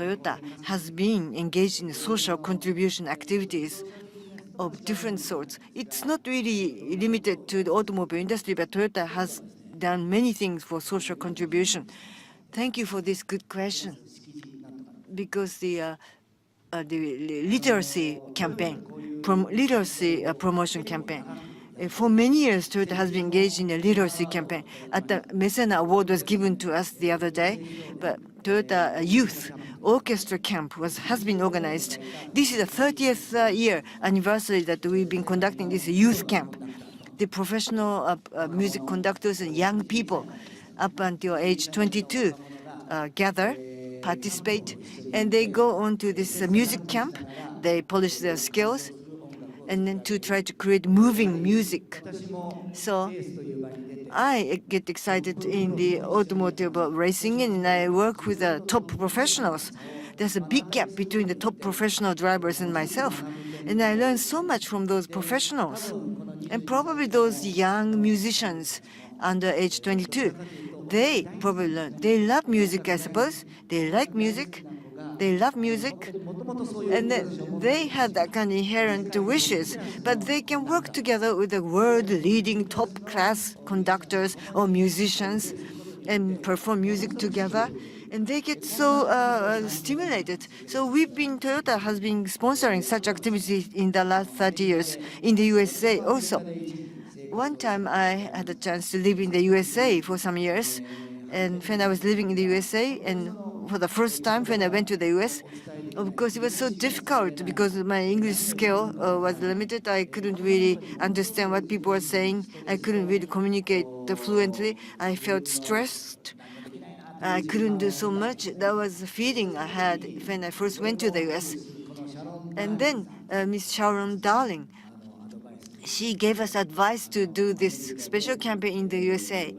Toyota has been engaged in social contribution activities of different sorts. It's not really limited to the automobile industry, but Toyota has done many things for social contribution. Thank you for this good question, because the literacy campaign, literacy promotion campaign. For many years, Toyota has been engaged in a literacy campaign. At the Mecena Award was given to us the other day, but Toyota Youth Orchestra Camp has been organized. This is the 30th year anniversary that we've been conducting this youth camp. The professional music conductors and young people up until age 22 gather, participate, and they go on to this music camp. They polish their skills, and then to try to create moving music. So I get excited in the automotive racing, and I work with top professionals. There's a big gap between the top professional drivers and myself, and I learned so much from those professionals. And probably those young musicians under age 22, they probably learn. They love music, I suppose. They like music. They love music. And they had that kind of inherent wishes, but they can work together with the world-leading top-class conductors or musicians and perform music together. And they get so stimulated. So Toyota has been sponsoring such activities in the last 30 years in the USA also. One time I had a chance to live in the USA for some years. And when I was living in the USA, and for the first time when I went to the US, of course it was so difficult because my English skill was limited. I couldn't really understand what people were saying. I couldn't really communicate fluently. I felt stressed. I couldn't do so much. That was the feeling I had when I first went to the US. And then Miss Sharon Darling, she gave us advice to do this special campaign in the USA.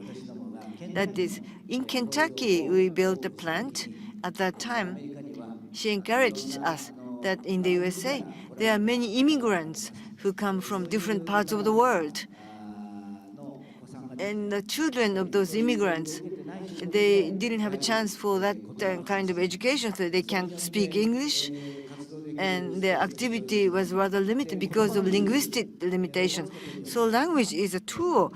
That is, in Kentucky, we built a plant. At that time, she encouraged us that in the USA, there are many immigrants who come from different parts of the world. And the children of those immigrants, they didn't have a chance for that kind of education, so they can't speak English. And their activity was rather limited because of linguistic limitation. So language is a tool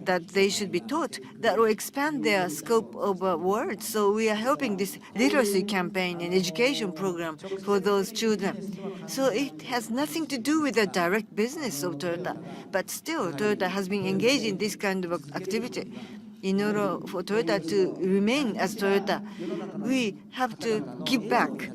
that they should be taught that will expand their scope of words. So we are helping this literacy campaign and education program for those children. So it has nothing to do with the direct business of Toyota, but still Toyota has been engaged in this kind of activity. In order for Toyota to remain as Toyota, we have to give back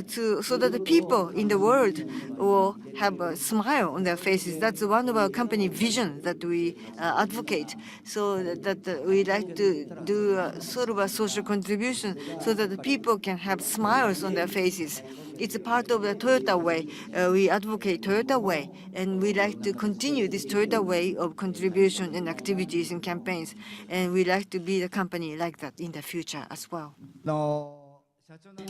so that the people in the world will have a smile on their faces. That's one of our company vision that we advocate. So that we like to do sort of a social contribution so that the people can have smiles on their faces. It's a part of the Toyota way. We advocate Toyota way, and we like to continue this Toyota way of contribution and activities and campaigns. And we like to be the company like that in the future as well.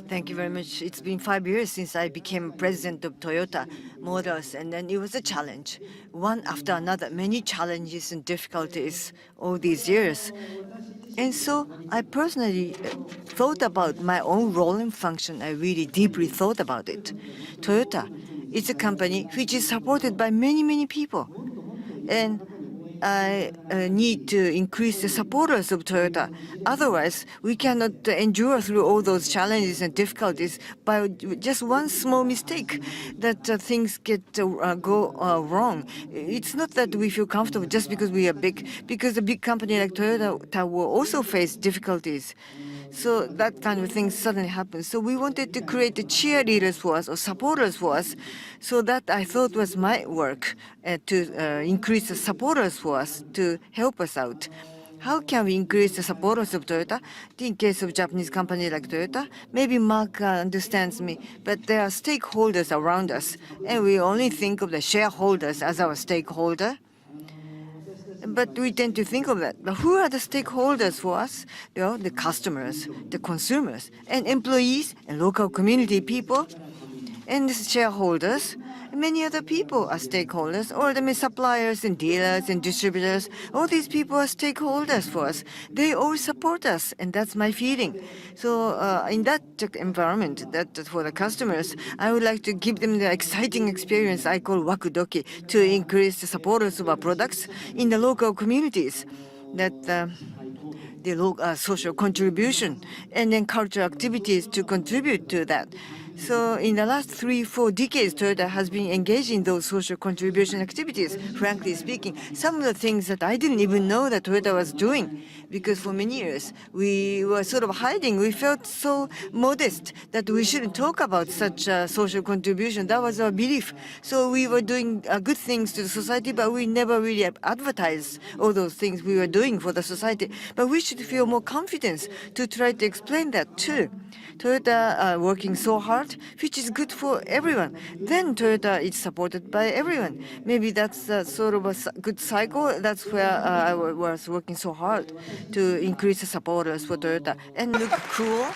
Thank you very much. It's been 5 years since I became president of Toyota Motors, and then it was a challenge, one after another, many challenges and difficulties all these years. And so I personally thought about my own role and function. I really deeply thought about it. Toyota is a company which is supported by many, many people. And I need to increase the supporters of Toyota. Otherwise, we cannot endure through all those challenges and difficulties by just one small mistake that things go wrong. It's not that we feel comfortable just because we are big, because a big company like Toyota will also face difficulties. So that kind of thing suddenly happens. So we wanted to create the cheerleaders for us or supporters for us. So that I thought was my work to increase the supporters for us to help us out. How can we increase the supporters of Toyota? In case of Japanese company like Toyota, maybe Mark understands me, but there are stakeholders around us, and we only think of the shareholders as our stakeholder. But we tend to think of that. But who are the stakeholders for us? The customers, the consumers, and employees, and local community people. and the shareholders. Many other people are stakeholders, or the suppliers and dealers and distributors. All these people are stakeholders for us. They all support us, and that's my feeling. So in that environment, that for the customers, I would like to give them the exciting experience I call wakudoki to increase the supporters of our products in the local communities. That the social contribution and then cultural activities to contribute to that. So in the last 3-4 decades, Toyota has been engaged in those social contribution activities. Frankly speaking, some of the things that I didn't even know that Toyota was doing, because for many years we were sort of hiding. We felt so modest that we shouldn't talk about such social contribution. That was our belief. So we were doing good things to the society, but we never really advertised all those things we were doing for the society. But we should feel more confidence to try to explain that too. Toyota are working so hard, which is good for everyone. Then Toyota is supported by everyone. Maybe that's sort of a good cycle. That's where I was working so hard to increase the supporters for Toyota and look cool,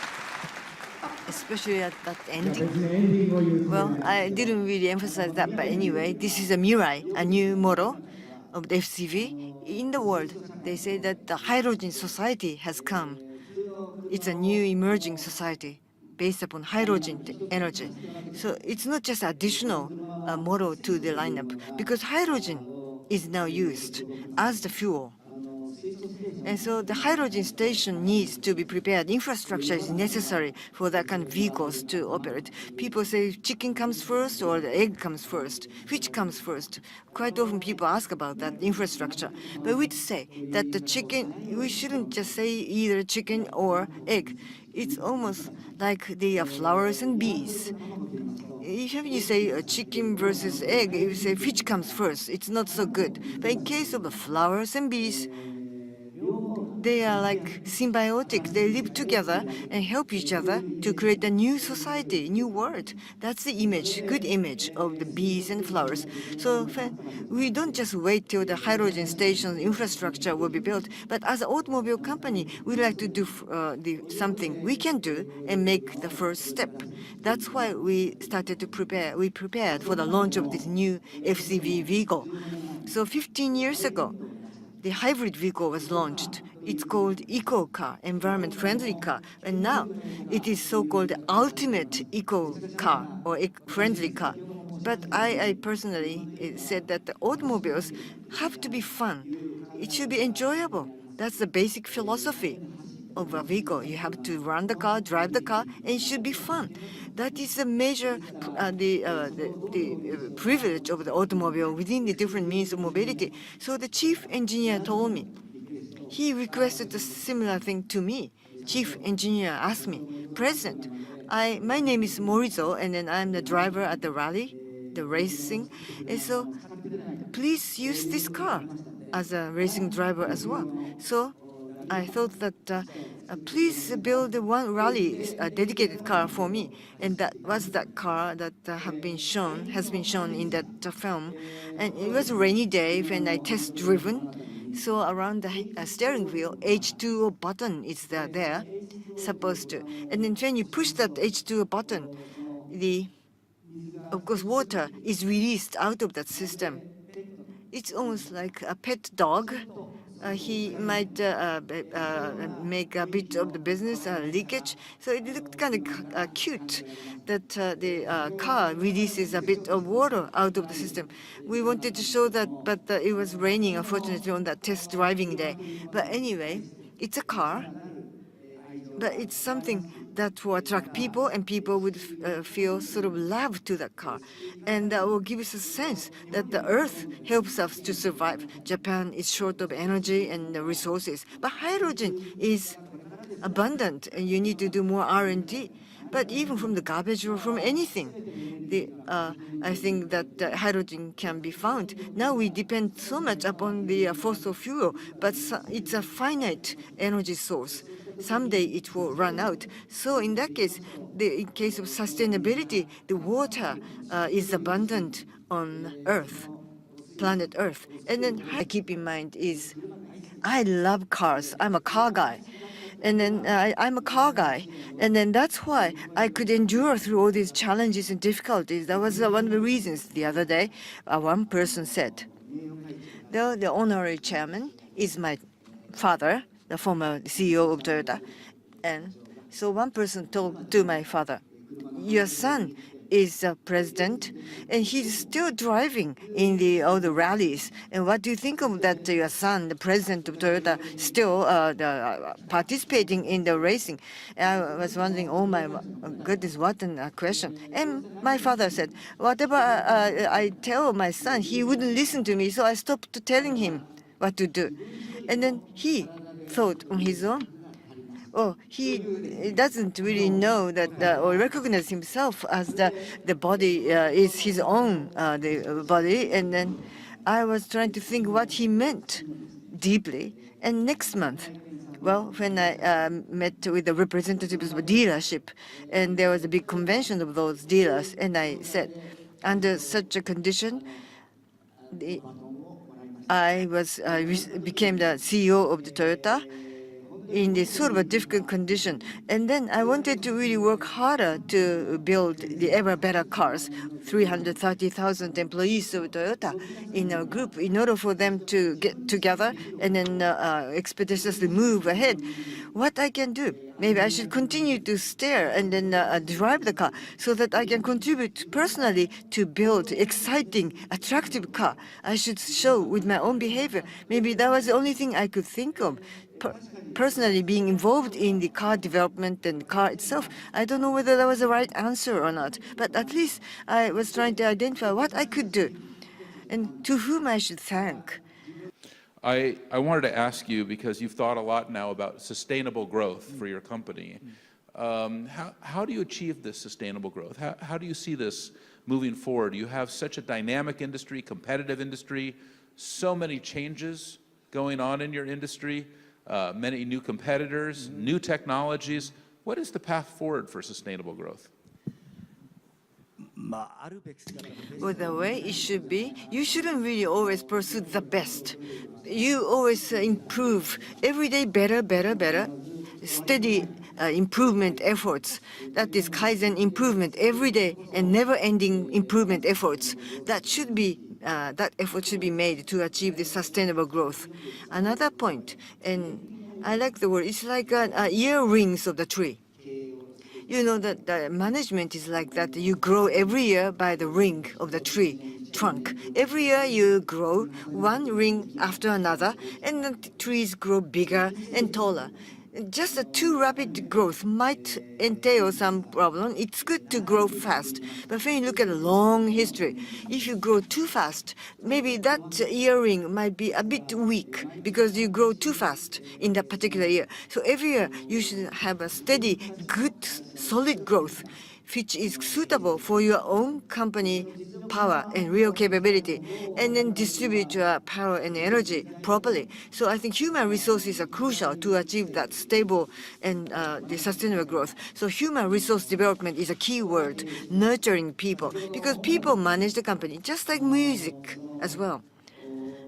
especially at that ending. Well, I didn't really emphasize that, but anyway, this is a Mirai, a new model of the FCV in the world. They say that the hydrogen society has come. It's a new emerging society based upon hydrogen energy. So it's not just additional model to the lineup, because hydrogen is now used as the fuel. And so the hydrogen station needs to be prepared. Infrastructure is necessary for that kind of vehicles to operate. People say chicken comes first or the egg comes first. Which comes first? Quite often people ask about that infrastructure. But we'd say that the chicken, we shouldn't just say either chicken or egg. It's almost like the flowers and bees. If you say chicken versus egg, you say which comes first. It's not so good. But in case of the flowers and bees, they are like symbiotic. They live together and help each other to create a new society, new world. That's the image, good image of the bees and flowers. So we don't just wait till the hydrogen station infrastructure will be built, but as an automobile company, we like to do something we can do and make the first step. That's why we started to prepare. We prepared for the launch of this new FCV vehicle. So 15 years ago, the hybrid vehicle was launched. It's called eco car, environment-friendly car, and now it is so-called ultimate eco car or friendly car. But I personally said that the automobiles have to be fun. It should be enjoyable. That's the basic philosophy of a vehicle. You have to run the car, drive the car, and it should be fun. That is the major privilege of the automobile within the different means of mobility. So the chief engineer told me, he requested a similar thing to me. Chief engineer asked me, President, my name is Morizo, and then I'm the driver at the rally, the racing. And so please use this car as a racing driver as well. So I thought that please build one rally dedicated car for me, and that was that car that has been shown in that film. And it was a rainy day when I test driven. So around the steering wheel, H2O button is there, supposed to. And then when you push that H2O button, of course, water is released out of that system. It's almost like a pet dog. He might make a bit of the business leakage. So it looked kind of cute that the car releases a bit of water out of the system. We wanted to show that, but it was raining, unfortunately, on that test driving day. But anyway, it's a car, but it's something that will attract people, and people would feel sort of love to that car. And that will give us a sense that the earth helps us to survive. Japan is short of energy and resources, but hydrogen is abundant, and you need to do more R&D. But even from the garbage or from anything, I think that hydrogen can be found. Now we depend so much upon the fossil fuel, but it's a finite energy source. Someday it will run out. So in that case, in case of sustainability, the water is abundant on Earth, planet Earth. And then I keep in mind is I love cars. I'm a car guy. And then I'm a car guy. And then that's why I could endure through all these challenges and difficulties. That was one of the reasons. The other day, one person said, the honorary chairman is my father, the former CEO of Toyota. And so one person told to my father, your son is president, and he's still driving in all the rallies. And what do you think of that? Your son, the president of Toyota, still participating in the racing? I was wondering, oh my goodness, what a question! And my father said, whatever I tell my son, he wouldn't listen to me, so I stopped telling him what to do. And then he thought on his own. Oh, he doesn't really know that or recognize himself as the body is his own the body. And then I was trying to think what he meant deeply. And next month, well, when I met with the representatives of a dealership, and there was a big convention of those dealers, and I said, under such a condition, I became the CEO of the Toyota in this sort of a difficult condition. And then I wanted to really work harder to build the ever better cars, 330,000 employees of Toyota in our group, in order for them to get together and then expeditiously move ahead. What I can do? Maybe I should continue to stare and then drive the car so that I can contribute personally to build exciting, attractive car. I should show with my own behavior. Maybe that was the only thing I could think of. Personally being involved in the car development and car itself, I don't know whether that was the right answer or not, but at least I was trying to identify what I could do and to whom I should thank. I wanted to ask you, because you've thought a lot now about sustainable growth for your company. How do you achieve this sustainable growth? How do you see this moving forward? You have such a dynamic industry, competitive industry, so many changes going on in your industry. Many new competitors, new technologies. What is the path forward for sustainable growth? Well, the way it should be, you shouldn't really always pursue the best. You always improve every day, better, better, better. Steady improvement efforts. That is Kaizen improvement every day and never-ending improvement efforts. That effort should be made to achieve the sustainable growth. Another point, and I like the word, it's like earrings of the tree. You know that the management is like that. You grow every year by the ring of the tree trunk. Every year you grow one ring after another, and the trees grow bigger and taller. Just a too rapid growth might entail some problem. It's good to grow fast, but when you look at a long history, if you grow too fast, maybe that earring might be a bit weak because you grow too fast in that particular year. So every year you should have a steady, good, solid growth, which is suitable for your own company power and real capability, and then distribute your power and energy properly. So I think human resources are crucial to achieve that stable and the sustainable growth. So human resource development is a key word, nurturing people, because people manage the company, just like music as well.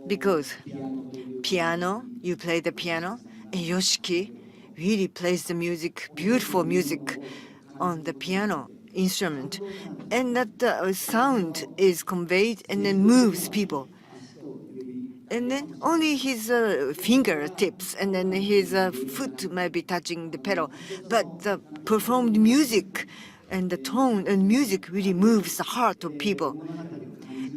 Because piano, you play the piano, and Yoshiki really plays the music, beautiful music on the piano instrument, and that sound is conveyed and then moves people. And then only his fingertips and then his foot might be touching the pedal, but the performed music and the tone and music really moves the heart of people.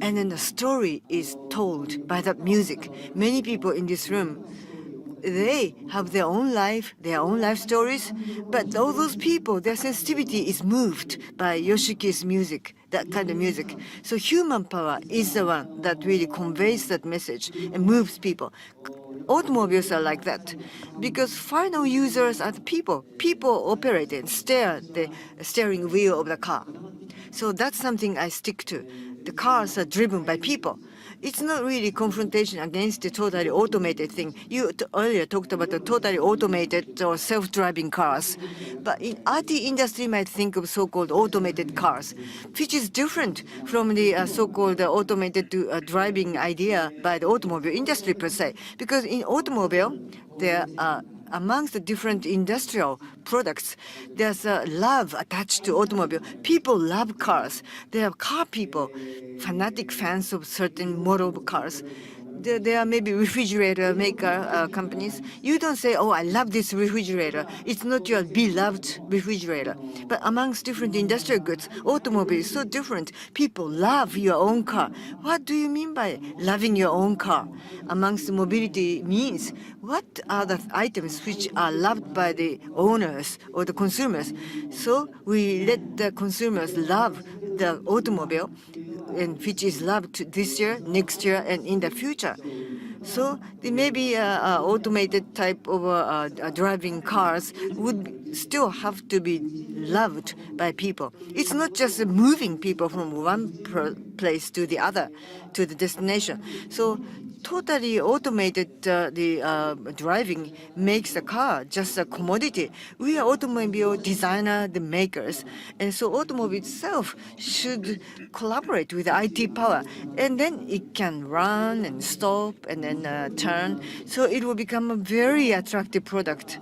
And then the story is told by that music. Many people in this room, they have their own life stories, but all those people, their sensitivity is moved by Yoshiki's music, that kind of music. So human power is the one that really conveys that message and moves people. Automobiles are like that because final users are the people. People operate and steer the steering wheel of the car. So that's something I stick to. The cars are driven by people. It's not really confrontation against the totally automated thing. You earlier talked about the totally automated or self-driving cars. But in IT industry might think of so-called automated cars, which is different from the so-called automated driving idea by the automobile industry per se. Because in automobile, there are amongst the different industrial products, there's a love attached to automobile. People love cars. They are car people, fanatic fans of certain model of cars. There are maybe refrigerator maker companies. You don't say, oh, I love this refrigerator. It's not your beloved refrigerator. But amongst different industrial goods, automobile is so different. People love your own car. What do you mean by loving your own car? Amongst mobility means, what are the items which are loved by the owners or the consumers? So we let the consumers love the automobile, and which is loved this year, next year, and in the future. So there may be automated type of driving cars would still have to be loved by people. It's not just moving people from one place to the other, to the destination. So totally automated driving makes the car just a commodity. We are automobile designer, the makers, and so automobile itself should collaborate with IT power, and then it can run and stop and then turn. So it will become a very attractive product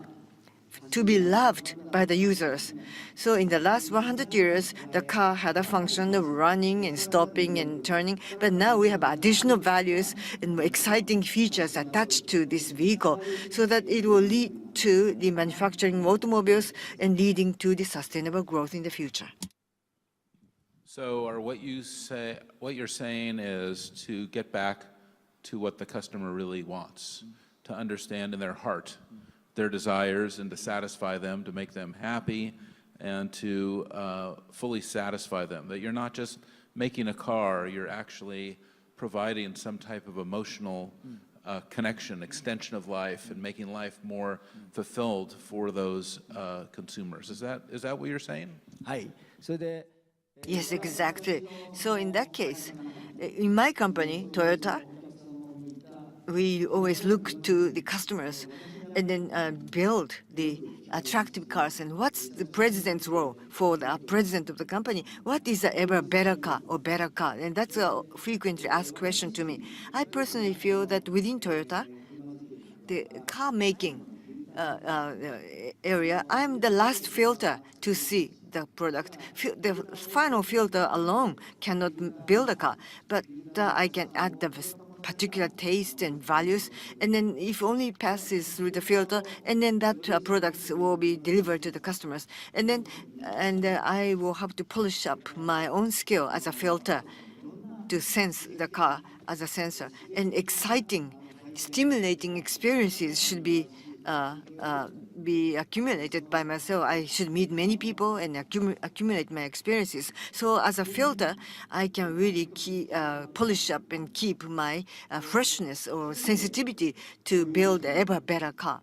to be loved by the users. So in the last 100 years, the car had a function of running and stopping and turning, but now we have additional values and exciting features attached to this vehicle so that it will lead to the manufacturing of automobiles and leading to the sustainable growth in the future. So what you're saying is to get back to what the customer really wants, to understand in their heart their desires and to satisfy them, to make them happy, and to fully satisfy them. That you're not just making a car, you're actually providing some type of emotional connection, extension of life, and making life more fulfilled for those consumers. Is that what you're saying? Yes, exactly. So in that case, in my company, Toyota, we always look to the customers and then build the attractive cars. And what's the president's role for the president of the company? What is the ever better car or better car? And that's a frequently asked question to me. I personally feel that within Toyota, the car making area, I'm the last filter to see the product. The final filter alone cannot build a car, but I can add the particular taste and values, and then if only passes through the filter, and then that products will be delivered to the customers, and then I will have to polish up my own skill as a filter to sense the car as a sensor, and exciting, stimulating experiences should be accumulated by myself. I should meet many people and accumulate my experiences. So as a filter, I can really polish up and keep my freshness or sensitivity to build an ever better car.